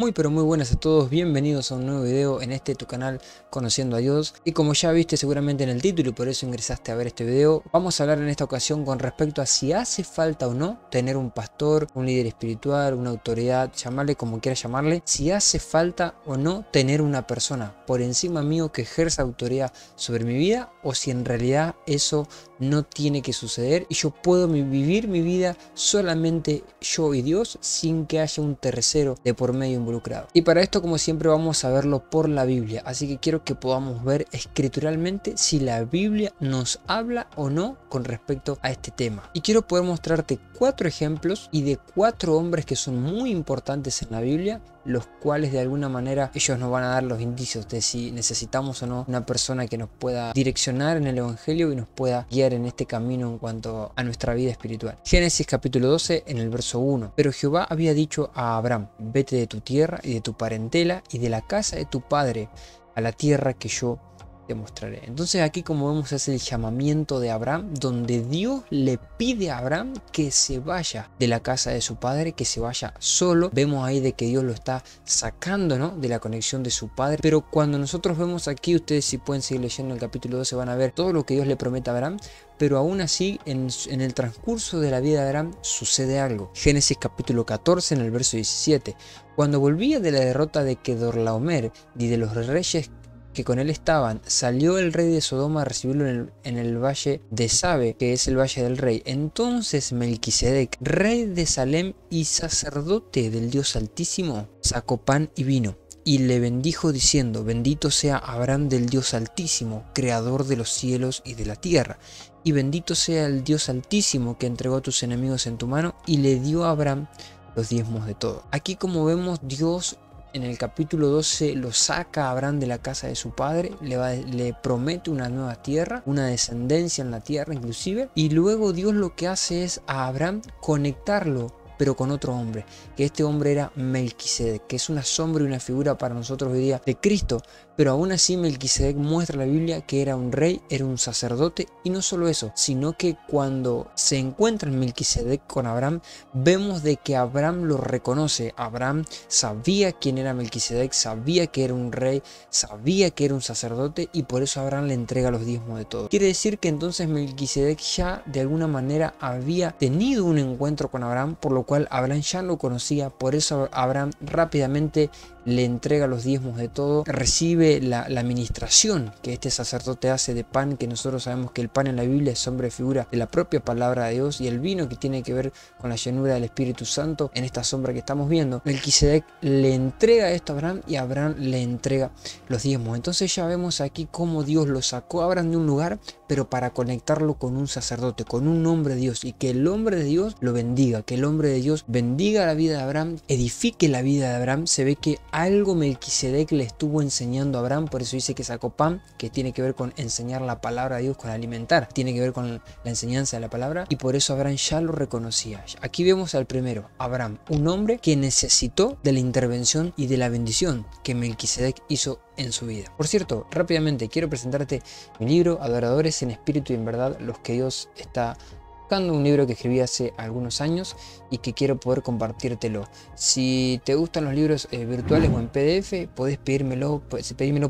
Muy pero muy buenas a todos, bienvenidos a un nuevo video en tu canal Conociendo a Dios. Y como ya viste seguramente en el título y por eso ingresaste a ver este video, vamos a hablar en esta ocasión con respecto a si hace falta o no tener un pastor, un líder espiritual, una autoridad, llamarle como quieras llamarle. Si hace falta o no tener una persona por encima mío que ejerza autoridad sobre mi vida, o si en realidad eso no tiene que suceder y yo puedo vivir mi vida solamente yo y Dios sin que haya un tercero de por medio involucrado. Y para esto, como siempre, vamos a verlo por la Biblia, así que quiero que podamos ver escrituralmente si la Biblia nos habla o no con respecto a este tema. Y quiero poder mostrarte 4 ejemplos y de 4 hombres que son muy importantes en la Biblia, los cuales de alguna manera ellos nos van a dar los indicios de si necesitamos o no una persona que nos pueda direccionar en el evangelio y nos pueda guiar en este camino en cuanto a nuestra vida espiritual. Génesis capítulo 12 en el verso 1. Pero Jehová había dicho a Abraham: vete de tu tierra y de tu parentela y de la casa de tu padre a la tierra que yo te mostraré. Entonces aquí, como vemos, es el llamamiento de Abraham, donde Dios le pide a Abraham que se vaya de la casa de su padre, que se vaya solo. Vemos ahí de que Dios lo está sacando, ¿no?, de la conexión de su padre. Pero cuando nosotros vemos aquí, ustedes si pueden seguir leyendo el capítulo 12 van a ver todo lo que Dios le promete a Abraham. Pero aún así, en el transcurso de la vida de Abraham sucede algo. Génesis capítulo 14 en el verso 17. Cuando volvía de la derrota de Kedorlaomer y de los reyes que con él estaban, salió el rey de Sodoma a recibirlo en el valle de Sabe, que es el valle del rey. Entonces Melquisedec, rey de Salem y sacerdote del Dios Altísimo, sacó pan y vino y le bendijo diciendo: bendito sea Abraham del Dios Altísimo, creador de los cielos y de la tierra, y bendito sea el Dios Altísimo que entregó a tus enemigos en tu mano, y le dio a Abraham los diezmos de todo. Aquí, como vemos, Dios en el capítulo 12 lo saca a Abraham de la casa de su padre, le promete una nueva tierra, una descendencia en la tierra inclusive, y luego Dios lo que hace es a Abraham conectarlo, pero con otro hombre, que este hombre era Melquisedec, que es una sombra y una figura para nosotros hoy día de Cristo. Pero aún así Melquisedec muestra la Biblia que era un rey, era un sacerdote, y no solo eso, sino que cuando se encuentra Melquisedec con Abraham, vemos de que Abraham lo reconoce. Abraham sabía quién era Melquisedec, sabía que era un rey, sabía que era un sacerdote, y por eso Abraham le entrega los diezmos de todo. Quiere decir que entonces Melquisedec ya de alguna manera había tenido un encuentro con Abraham, por lo cual Abraham ya lo conocía. Por eso Abraham rápidamente le entrega los diezmos de todo, recibe la administración que este sacerdote hace de pan, que nosotros sabemos que el pan en la Biblia es sombra y figura de la propia palabra de Dios, y el vino que tiene que ver con la llenura del Espíritu Santo en esta sombra que estamos viendo. Melquisedec le entrega esto a Abraham y Abraham le entrega los diezmos. Entonces ya vemos aquí cómo Dios lo sacó a Abraham de un lugar, pero para conectarlo con un sacerdote, con un hombre de Dios, y que el hombre de Dios lo bendiga, que el hombre de Dios bendiga la vida de Abraham, edifique la vida de Abraham. Se ve que algo Melquisedec le estuvo enseñando a Abraham, por eso dice que sacó pan, que tiene que ver con enseñar la palabra de Dios, con alimentar, tiene que ver con la enseñanza de la palabra, y por eso Abraham ya lo reconocía. Aquí vemos al primero, Abraham, un hombre que necesitó de la intervención y de la bendición que Melquisedec hizo en su vida. Por cierto, rápidamente quiero presentarte mi libro, Adoradores en Espíritu y en Verdad, los que Dios está buscando, un libro que escribí hace algunos años y que quiero poder compartírtelo. Si te gustan los libros virtuales o en PDF, podés pedírmelo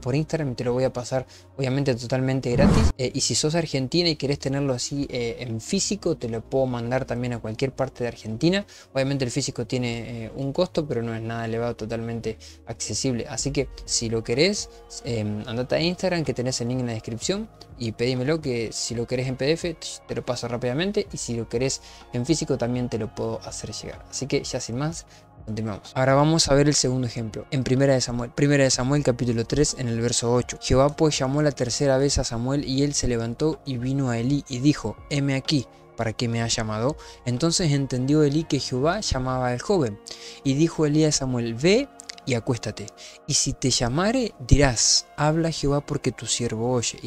por Instagram, te lo voy a pasar obviamente totalmente gratis. Y si sos argentina y querés tenerlo así en físico, te lo puedo mandar también a cualquier parte de Argentina. Obviamente el físico tiene un costo, pero no es nada elevado, totalmente accesible. Así que si lo querés, andate a Instagram, que tenés el link en la descripción, y pedímelo, que si lo querés en PDF te lo paso rápidamente, y si lo querés en físico también te lo puedo hacer llegar. Así que ya sin más, continuamos. Ahora vamos a ver el segundo ejemplo en Primera de Samuel capítulo 3 en el verso 8. Jehová pues llamó la tercera vez a Samuel, y él se levantó y vino a Elí y dijo: heme aquí, ¿para qué me ha llamado? Entonces entendió Elí que Jehová llamaba al joven, y dijo Elí a Samuel: ve y acuéstate, y si te llamare dirás: habla Jehová, porque tu siervo oye.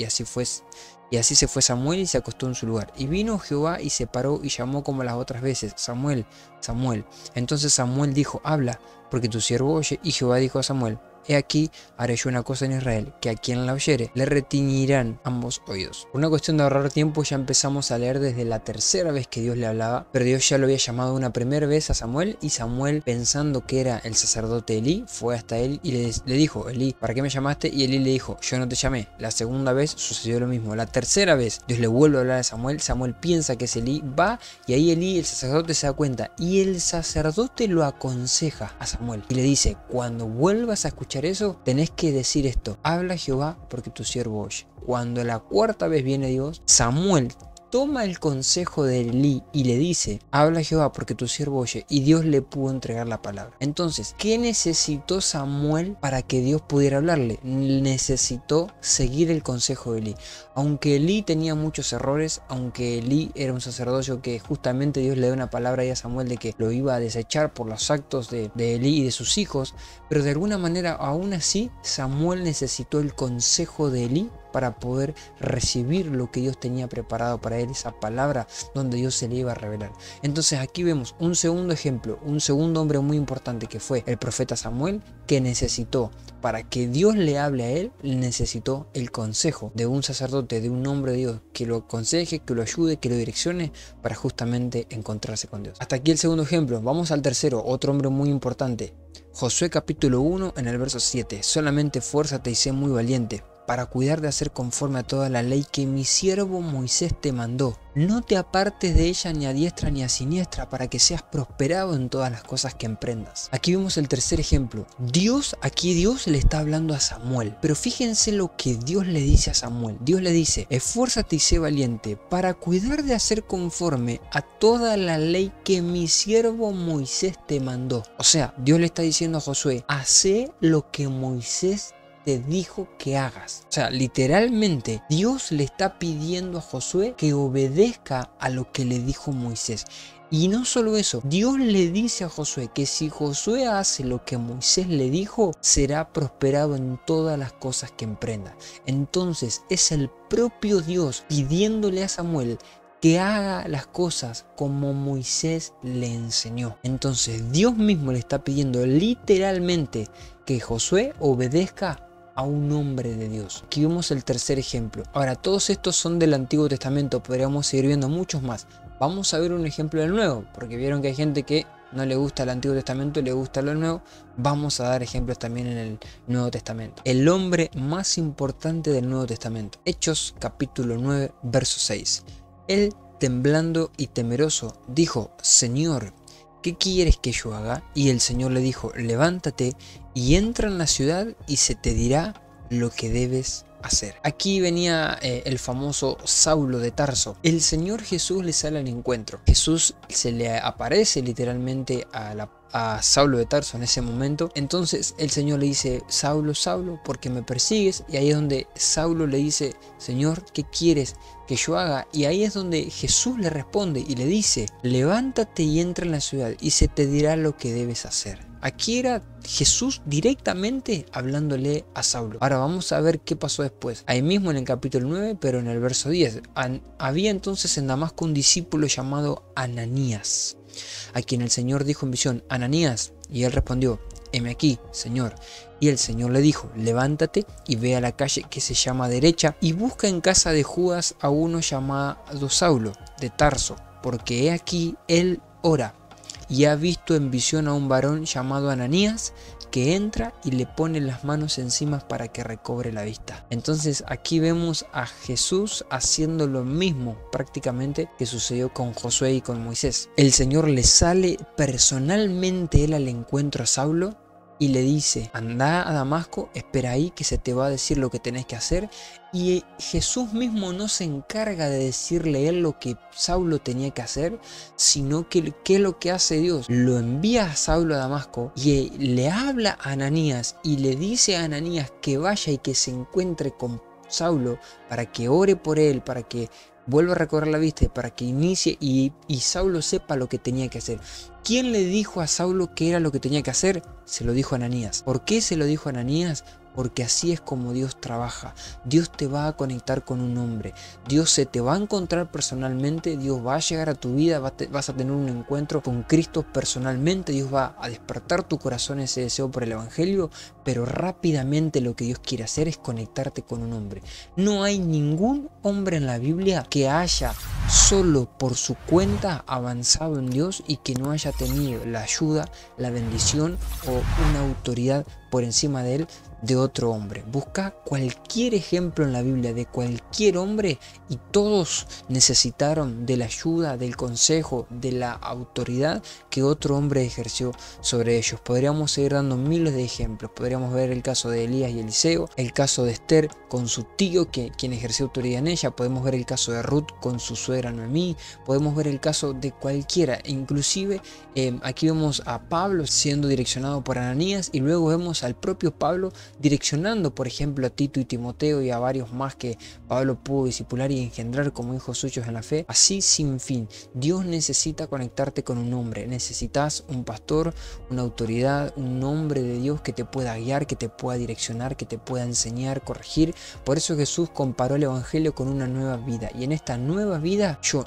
Y así se fue Samuel y se acostó en su lugar. Y vino Jehová y se paró y llamó como las otras veces: Samuel, Samuel. Entonces Samuel dijo: habla, porque tu siervo oye. Y Jehová dijo a Samuel: he aquí, haré yo una cosa en Israel, que a quien la oyere, le retiñirán ambos oídos. Por una cuestión de ahorrar tiempo, ya empezamos a leer desde la tercera vez que Dios le hablaba, pero Dios ya lo había llamado una primera vez a Samuel, y Samuel, pensando que era el sacerdote Elí, fue hasta él y le dijo: Elí, ¿para qué me llamaste? Y Elí le dijo: yo no te llamé. La segunda vez sucedió lo mismo. La tercera vez Dios le vuelve a hablar a Samuel. Samuel piensa que es Elí, va, y ahí Elí, el sacerdote, se da cuenta, y el sacerdote lo aconseja a Samuel y le dice: cuando vuelvas a escuchar eso, tenés que decir esto: habla Jehová, porque tu siervo oye. Cuando la cuarta vez viene Dios, Samuel toma el consejo de Elí y le dice: habla Jehová, porque tu siervo oye, y Dios le pudo entregar la palabra. Entonces, ¿qué necesitó Samuel para que Dios pudiera hablarle? Necesitó seguir el consejo de Elí. Aunque Elí tenía muchos errores, aunque Elí era un sacerdote que justamente Dios le dio una palabra a Samuel de que lo iba a desechar por los actos de Elí y de sus hijos, pero de alguna manera, aún así, Samuel necesitó el consejo de Elí para poder recibir lo que Dios tenía preparado para él, esa palabra donde Dios se le iba a revelar. Entonces aquí vemos un segundo ejemplo, un segundo hombre muy importante, que fue el profeta Samuel, que necesitó, para que Dios le hable a él, necesitó el consejo de un sacerdote, de un hombre de Dios, que lo aconseje, que lo ayude, que lo direccione para justamente encontrarse con Dios. Hasta aquí el segundo ejemplo. Vamos al tercero, otro hombre muy importante. Josué capítulo 1 en el verso 7. Solamente esfuérzate y sé muy valiente, para cuidar de hacer conforme a toda la ley que mi siervo Moisés te mandó. No te apartes de ella ni a diestra ni a siniestra, para que seas prosperado en todas las cosas que emprendas. Aquí vemos el tercer ejemplo. Aquí Dios le está hablando a Samuel, pero fíjense lo que Dios le dice a Samuel. Dios le dice: esfuérzate y sé valiente, para cuidar de hacer conforme a toda la ley que mi siervo Moisés te mandó. O sea, Dios le está diciendo a Josué: hace lo que Moisés te dijo que hagas. O sea, literalmente Dios le está pidiendo a Josué que obedezca a lo que le dijo Moisés. Y no solo eso, Dios le dice a Josué que si Josué hace lo que Moisés le dijo, será prosperado en todas las cosas que emprenda. Entonces es el propio Dios pidiéndole a Samuel que haga las cosas como Moisés le enseñó. Entonces Dios mismo le está pidiendo literalmente que Josué obedezca a un hombre de Dios. Aquí vemos el tercer ejemplo. Ahora, todos estos son del Antiguo Testamento, podríamos seguir viendo muchos más. Vamos a ver un ejemplo del Nuevo, porque vieron que hay gente que no le gusta el Antiguo Testamento y le gusta lo Nuevo. Vamos a dar ejemplos también en el Nuevo Testamento. El hombre más importante del Nuevo Testamento. Hechos capítulo 9, verso 6. Él, temblando y temeroso, dijo: Señor, ¿qué quieres que yo haga? Y el Señor le dijo: levántate y entra en la ciudad y se te dirá lo que debes hacer. Aquí venía el famoso Saulo de Tarso. El Señor Jesús le sale al encuentro. Jesús se le aparece literalmente a Saulo de Tarso en ese momento. Entonces el Señor le dice: Saulo, Saulo, ¿por qué me persigues? Y ahí es donde Saulo le dice: Señor, ¿qué quieres que yo haga? Y ahí es donde Jesús le responde y le dice: levántate y entra en la ciudad y se te dirá lo que debes hacer. Aquí era Jesús directamente hablándole a Saulo. Ahora vamos a ver qué pasó después. Ahí mismo en el capítulo 9, pero en el verso 10. Había entonces en Damasco un discípulo llamado Ananías, a quien el Señor dijo en visión: Ananías. Y él respondió: heme aquí, Señor. Y el Señor le dijo: levántate y ve a la calle que se llama Derecha y busca en casa de Judas a uno llamado Saulo de Tarso, porque he aquí él ora y ha visto en visión a un varón llamado Ananías, que entra y le pone las manos encima para que recobre la vista. Entonces aquí vemos a Jesús haciendo lo mismo prácticamente que sucedió con Josué y con Moisés. El Señor le sale personalmente él al encuentro a Saulo y le dice: anda a Damasco, espera ahí que se te va a decir lo que tenés que hacer. Y Jesús mismo no se encarga de decirle él lo que Saulo tenía que hacer, sino que ¿qué es lo que hace Dios? Lo envía a Saulo a Damasco y le habla a Ananías y le dice a Ananías que vaya y que se encuentre con Saulo para que ore por él, para que vuelva a recobrar la vista, para que inicie y Saulo sepa lo que tenía que hacer. ¿Quién le dijo a Saulo qué era lo que tenía que hacer? Se lo dijo a Ananías. ¿Por qué se lo dijo a Ananías? porque así es como Dios trabaja. Dios te va a conectar con un hombre, Dios se te va a encontrar personalmente, Dios va a llegar a tu vida, vas a tener un encuentro con Cristo personalmente, Dios va a despertar tu corazón ese deseo por el evangelio, pero rápidamente lo que Dios quiere hacer es conectarte con un hombre. No hay ningún hombre en la Biblia que haya solo por su cuenta avanzado en Dios y que no haya tenido la ayuda, la bendición o una autoridad por encima de él de otro hombre. Busca cualquier ejemplo en la Biblia de cualquier hombre y todos necesitaron de la ayuda, del consejo, de la autoridad que otro hombre ejerció sobre ellos. Podríamos seguir dando miles de ejemplos. Podríamos ver el caso de Elías y Eliseo, el caso de Esther con su tío quien ejerció autoridad en ella. Podemos ver el caso de Ruth con su suegra Noemí. Podemos ver el caso de cualquiera. Inclusive aquí vemos a Pablo siendo direccionado por Ananías y luego vemos al propio Pablo direccionando, por ejemplo, a Tito y Timoteo y a varios más que Pablo pudo discipular y engendrar como hijos suyos en la fe. Así sin fin. Dios necesita conectarte con un hombre. Necesitas un pastor, una autoridad, un hombre de Dios que te pueda guiar, que te pueda direccionar, que te pueda enseñar, corregir. Por eso Jesús comparó el evangelio con una nueva vida. Y en esta nueva vida yo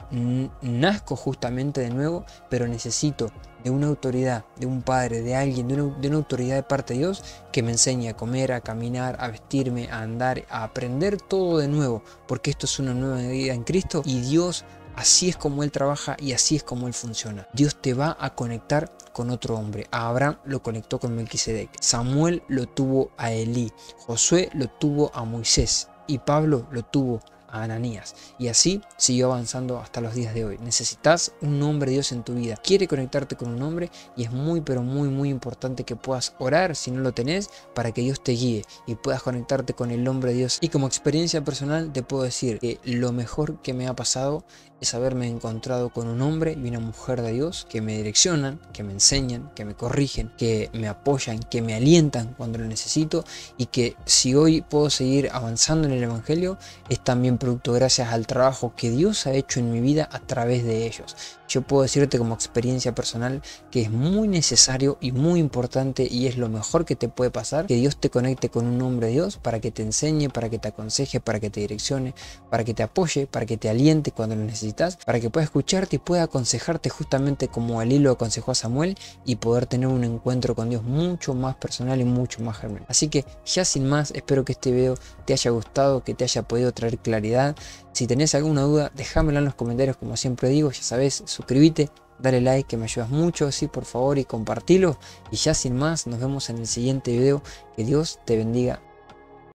nazco justamente de nuevo, pero necesito de una autoridad, de un padre, de alguien, de una autoridad de parte de Dios que me enseñe a comer, a caminar, a vestirme, a andar, a aprender todo de nuevo, porque esto es una nueva vida en Cristo y Dios así es como Él trabaja y así es como Él funciona. Dios te va a conectar con otro hombre. A Abraham lo conectó con Melquisedec, Samuel lo tuvo a Elí, Josué lo tuvo a Moisés y Pablo lo tuvo a Ananías. Y así siguió avanzando hasta los días de hoy. Necesitas un hombre de Dios en tu vida. Quiere conectarte con un hombre y es muy pero muy importante que puedas orar si no lo tenés para que Dios te guíe y puedas conectarte con el hombre de Dios. Y como experiencia personal te puedo decir que lo mejor que me ha pasado es haberme encontrado con un hombre y una mujer de Dios que me direccionan, que me enseñan, que me corrigen, que me apoyan, que me alientan cuando lo necesito y que si hoy puedo seguir avanzando en el evangelio es también producto gracias al trabajo que Dios ha hecho en mi vida a través de ellos. Yo puedo decirte como experiencia personal que es muy necesario y muy importante y es lo mejor que te puede pasar que Dios te conecte con un hombre de Dios para que te enseñe, para que te aconseje, para que te direccione, para que te apoye, para que te aliente cuando lo necesitas, para que pueda escucharte y pueda aconsejarte justamente como Elí lo aconsejó a Samuel y poder tener un encuentro con Dios mucho más personal y mucho más genuino. Así que ya sin más, espero que este video te haya gustado, que te haya podido traer claridad. Si tenés alguna duda, déjamela en los comentarios como siempre digo, ya sabes, suscríbete, dale like que me ayudas mucho, sí, por favor, y compartilo. Y ya sin más, nos vemos en el siguiente video. Que Dios te bendiga.